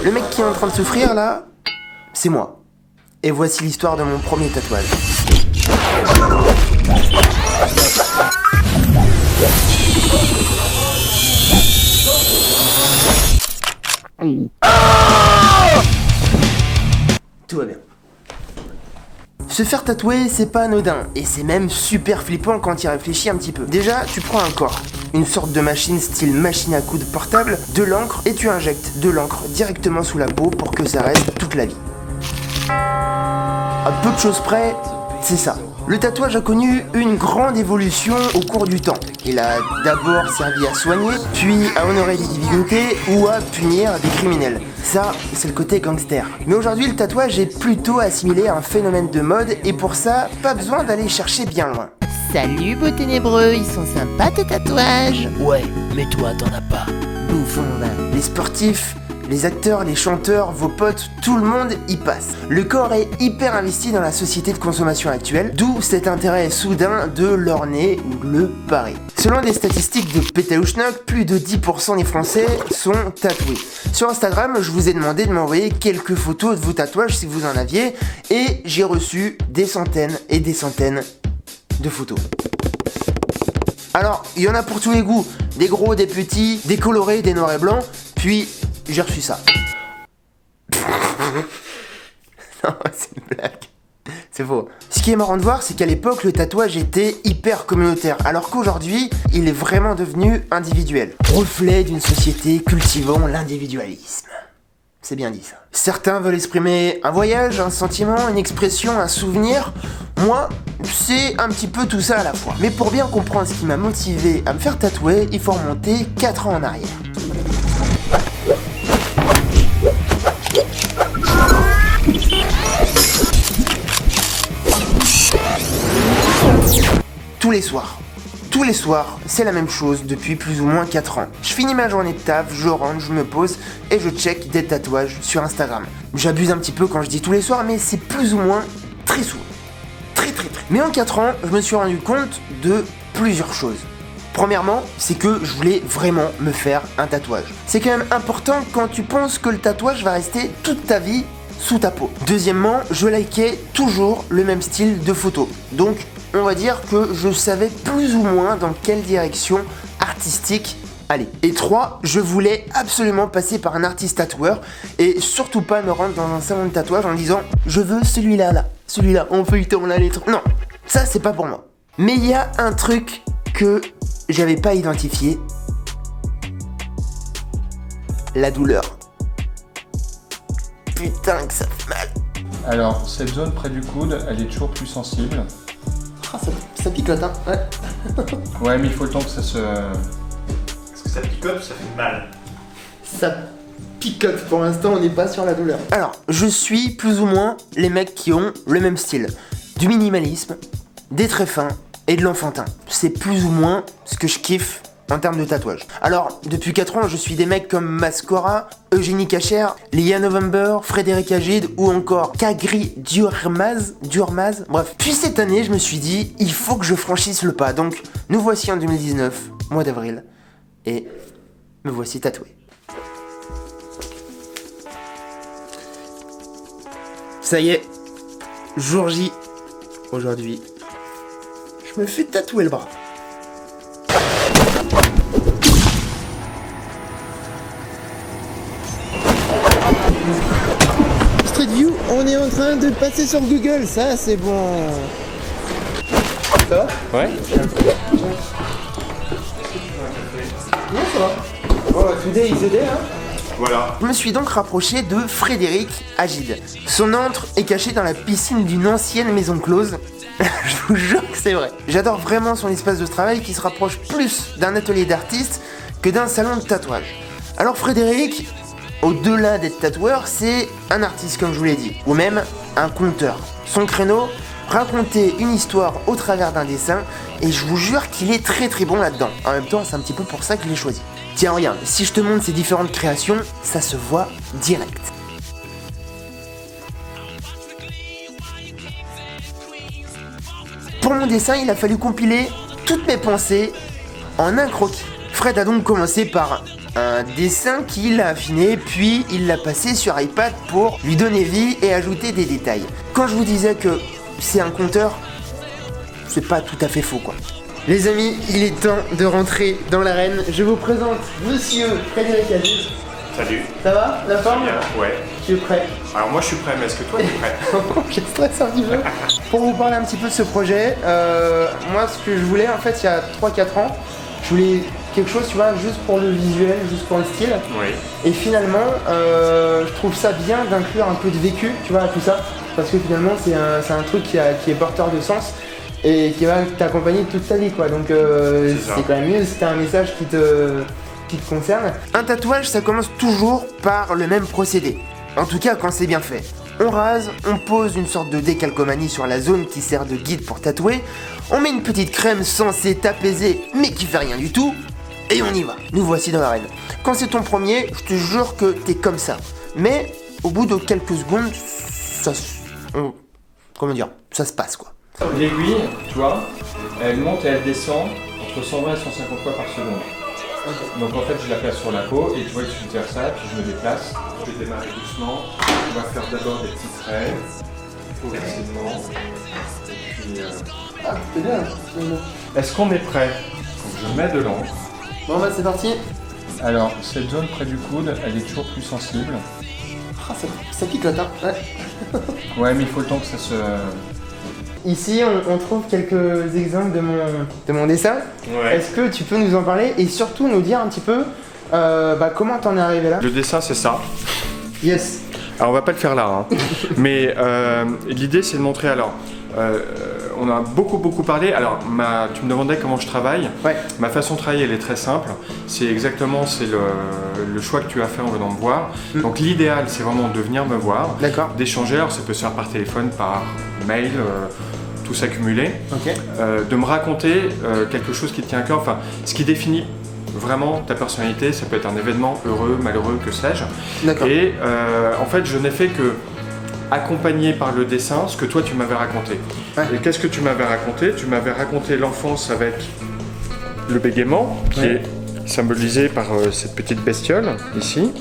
Le mec qui est en train de souffrir là, c'est moi. Et voici l'histoire de mon premier tatouage. Tout va bien. Se faire tatouer, c'est pas anodin, et c'est même super flippant quand tu y réfléchis un petit peu. Déjà, tu prends un corps, une sorte de machine style machine à coudre portable, de l'encre, et tu injectes de l'encre directement sous la peau pour que ça reste toute la vie. À peu de choses près, c'est ça. Le tatouage a connu une grande évolution au cours du temps. Il a d'abord servi à soigner, puis à honorer des divinités ou à punir des criminels. Ça, c'est le côté gangster. Mais aujourd'hui, le tatouage est plutôt assimilé à un phénomène de mode et pour ça, pas besoin d'aller chercher bien loin. Salut beau ténébreux, ils sont sympas tes tatouages. Ouais, mais toi t'en as pas. Bouffon va. Les sportifs, les acteurs, les chanteurs, vos potes, tout le monde y passe. Le corps est hyper investi dans la société de consommation actuelle, d'où cet intérêt soudain de l'orner ou le parer. Selon des statistiques de Pétaouchnok, plus de 10% des Français sont tatoués. Sur Instagram, je vous ai demandé de m'envoyer quelques photos de vos tatouages si vous en aviez, et j'ai reçu des centaines et des centaines de photos. Alors, il y en a pour tous les goûts, des gros, des petits, des colorés, des noirs et blancs, puis j'ai reçu ça. Non, c'est une blague. C'est faux. Ce qui est marrant de voir, c'est qu'à l'époque, le tatouage était hyper communautaire, alors qu'aujourd'hui, il est vraiment devenu individuel. Reflet d'une société cultivant l'individualisme. C'est bien dit ça. Certains veulent exprimer un voyage, un sentiment, une expression, un souvenir. Moi, c'est un petit peu tout ça à la fois. Mais pour bien comprendre ce qui m'a motivé à me faire tatouer, il faut remonter 4 ans en arrière. Tous les soirs, c'est la même chose depuis plus ou moins 4 ans. Je finis ma journée de taf, je rentre, je me pose et je check des tatouages sur Instagram. J'abuse un petit peu quand je dis tous les soirs, mais c'est plus ou moins très souvent. Très. Mais en 4 ans, je me suis rendu compte de plusieurs choses. Premièrement, c'est que je voulais vraiment me faire un tatouage. C'est quand même important quand tu penses que le tatouage va rester toute ta vie sous ta peau. Deuxièmement, je likais toujours le même style de photo. Donc, on va dire que je savais plus ou moins dans quelle direction artistique aller. Et 3, je voulais absolument passer par un artiste tatoueur et surtout pas me rendre dans un salon de tatouage en disant « Je veux celui-là, celui-là, en feuilleton, là, les trucs. » Non, ça c'est pas pour moi. Mais il y a un truc que j'avais pas identifié. La douleur. Putain que ça fait mal. Alors, cette zone près du coude, elle est toujours plus sensible. Ah, ça picote, hein. Ouais. Ouais, mais il faut le temps que ça se... Parce que ça picote ou ça fait mal? Ça picote, pour l'instant on n'est pas sur la douleur. Alors, je suis plus ou moins les mecs qui ont le même style. Du minimalisme, des traits fins et de l'enfantin. C'est plus ou moins ce que je kiffe en termes de tatouage. Alors, depuis 4 ans, je suis des mecs comme Mascora, Eugénie Cacher, Lia November, Frédéric Agide ou encore Kagri Durmaz, bref. Puis cette année, je me suis dit, il faut que je franchisse le pas. Donc, nous voici en 2019, mois d'avril, et me voici tatoué. Ça y est, jour J, aujourd'hui, je me fais tatouer le bras. Street View, on est en train de passer sur Google, ça c'est bon. Ça va? Ouais. Non, ça va. Oh, today is the day, hein. Voilà. Je me suis donc rapproché de Frédéric Agide. Son antre est caché dans la piscine d'une ancienne maison close. Je vous jure que c'est vrai. J'adore vraiment son espace de travail qui se rapproche plus d'un atelier d'artiste que d'un salon de tatouage. Alors Frédéric, au-delà d'être tatoueur, c'est un artiste comme je vous l'ai dit, ou même un conteur. Son créneau, raconter une histoire au travers d'un dessin, et je vous jure qu'il est très bon là-dedans. En même temps, c'est un petit peu pour ça que je l'ai choisi. Tiens, regarde, si je te montre ses différentes créations, ça se voit direct. Pour mon dessin, il a fallu compiler toutes mes pensées en un croquis. Fred a donc commencé par Un dessin qu'il a affiné, puis il l'a passé sur iPad pour lui donner vie et ajouter des détails. Quand je vous disais que c'est un conteur, c'est pas tout à fait faux quoi. Les amis, il est temps de rentrer dans l'arène. Je vous présente Monsieur Frédéric Aziz. Salut. Ça va, la forme? Bien, ouais. Tu es prêt? Alors moi je suis prêt, mais est-ce que toi t'es prêt? Je stresse un petit peu. Pour vous parler un petit peu de ce projet, moi ce que je voulais en fait il y a 3-4 ans, je voulais quelque chose tu vois juste pour le visuel, juste pour le style. Oui. Et finalement je trouve ça bien d'inclure un peu de vécu tu vois à tout ça. Parce que finalement c'est un truc qui est porteur de sens et qui va t'accompagner toute ta vie quoi. Donc c'est quand même mieux si t'as un message qui te concerne. Un tatouage ça commence toujours par le même procédé. En tout cas quand c'est bien fait. On rase, on pose une sorte de décalcomanie sur la zone qui sert de guide pour tatouer, on met une petite crème censée t'apaiser mais qui fait rien du tout, et on y va. Nous voici dans l'arène. Quand c'est ton premier, je te jure que t'es comme ça. Mais au bout de quelques secondes, ça se passe quoi. L'aiguille, tu vois, elle monte et elle descend entre 120 et 150 fois par seconde. Donc en fait je la place sur la peau et tu vois il suffit de faire ça, puis je me déplace, je vais démarrer doucement, on va faire d'abord des petits traits, progressivement, et puis... Ah, c'est bien. Est-ce qu'on est prêt? Donc je mets de l'encre. Bon bah c'est parti. Alors cette zone près du coude, elle est toujours plus sensible. Ah, ça picote hein. Ouais. Ouais mais il faut le temps que ça se... Ici, on trouve quelques exemples de mon dessin. Ouais. Est-ce que tu peux nous en parler et surtout nous dire un petit peu comment t'en es arrivé là? Le dessin c'est ça. Yes. Alors on va pas le faire là, hein. Mais l'idée c'est de montrer alors. On a beaucoup parlé. Alors, tu me demandais comment je travaille. Ouais. Ma façon de travailler, elle est très simple. C'est le choix que tu as fait en venant me voir. Donc, l'idéal, c'est vraiment de venir me voir, d'échanger. Alors, ça peut se faire par téléphone, par mail, tout s'accumuler. Okay. De me raconter quelque chose qui te tient à cœur. Enfin, ce qui définit vraiment ta personnalité. Ça peut être un événement heureux, malheureux, que sais-je. D'accord. Et en fait, je n'ai fait que accompagné par le dessin, ce que toi tu m'avais raconté. Ouais. Et qu'est-ce que tu m'avais raconté? Tu m'avais raconté l'enfance avec le bégaiement, qui est symbolisé par cette petite bestiole, ici.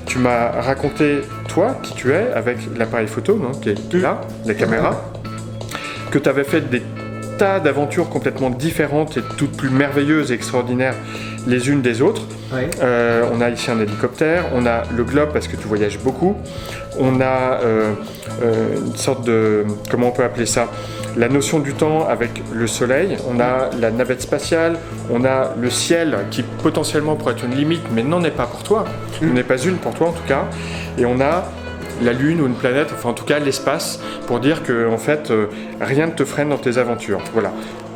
Tu m'as raconté, toi, qui tu es, avec l'appareil photo, non, qui est là, la caméra, que tu avais fait des tas d'aventures complètement différentes et toutes plus merveilleuses et extraordinaires les unes des autres. Ouais. On a ici un hélicoptère, on a le globe parce que tu voyages beaucoup, on a une sorte de, comment on peut appeler ça, la notion du temps avec le soleil, on a la navette spatiale, on a le ciel qui potentiellement pourrait être une limite mais n'en est pas pour toi, n'est pas une pour toi en tout cas, et on a la Lune ou une planète, enfin en tout cas l'espace, pour dire que en fait rien ne te freine dans tes aventures. Voilà.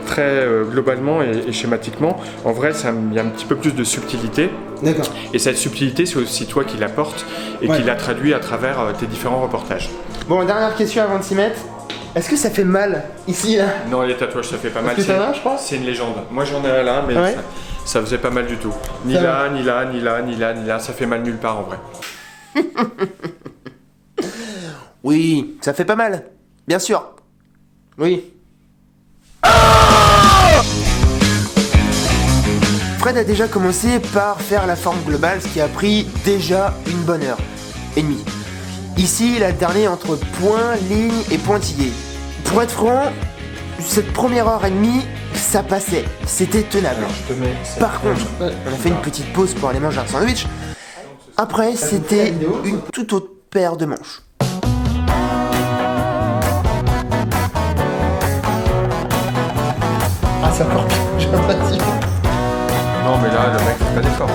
Très globalement et schématiquement, en vrai, il y a un petit peu plus de subtilité. D'accord. Et cette subtilité, c'est aussi toi qui l'apportes et qui la traduit à travers tes différents reportages. Bon, dernière question avant de s'y mettre. Est-ce que ça fait mal ici là? Non, les tatouages, ça fait pas mal. Est-ce que ça va, je pense? C'est une légende. Moi, j'en ai un là, mais ça faisait pas mal du tout. Ni là, ni là, ni là, ni là, ni là. Ça fait mal nulle part en vrai. Oui, ça fait pas mal. Bien sûr. Oui. Fred a déjà commencé par faire la forme globale, ce qui a pris déjà une bonne heure et demie. Ici, il a alterné entre point, ligne et pointillé. Pour être franc, cette première heure et demie, ça passait, c'était tenable. Par contre, on a fait une petite pause pour aller manger un sandwich. Après, c'était une toute autre paire de manches. Ah, ça part bien, j'ai l'impression. Non, mais là, le mec fait pas d'effort.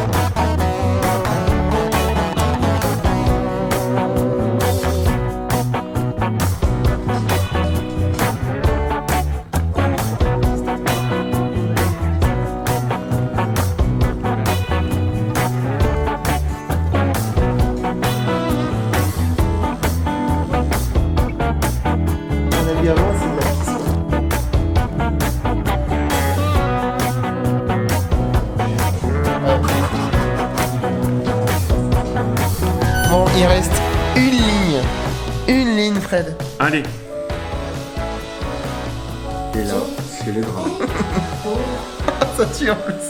Bon, il reste une ligne. Une ligne, Fred. Allez. Et là, c'est les bras. Ça tue en plus.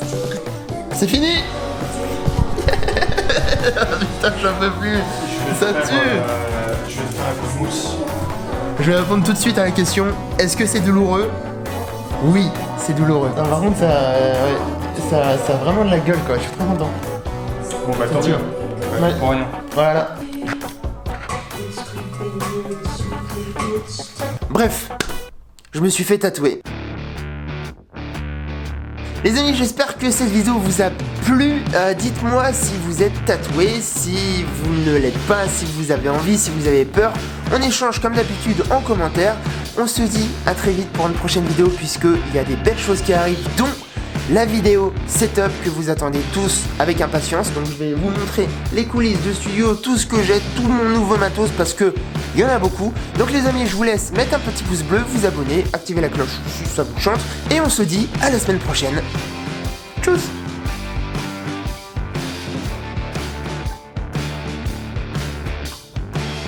C'est fini. Putain, j'en peux plus. Ça tue. Je vais te faire un coup de mousse. Je vais répondre tout de suite à la question. Est-ce que c'est douloureux? Oui, c'est douloureux. Non, par contre, ça a vraiment de la gueule, quoi. Je suis trop content. Bon bah tant dur. mieux. Ouais. Pour rien. Voilà. Bref, je me suis fait tatouer. Les amis, j'espère que cette vidéo vous a plu. Dites-moi si vous êtes tatoué, si vous ne l'êtes pas, si vous avez envie, si vous avez peur. On échange comme d'habitude en commentaire. On se dit à très vite pour une prochaine vidéo puisqu'il y a des belles choses qui arrivent, dont la vidéo setup que vous attendez tous avec impatience. Donc je vais vous montrer les coulisses de studio, tout ce que j'ai, tout mon nouveau matos parce que il y en a beaucoup. Donc les amis, je vous laisse mettre un petit pouce bleu, vous abonner, activer la cloche si ça vous chante. Et on se dit à la semaine prochaine. Tchuss.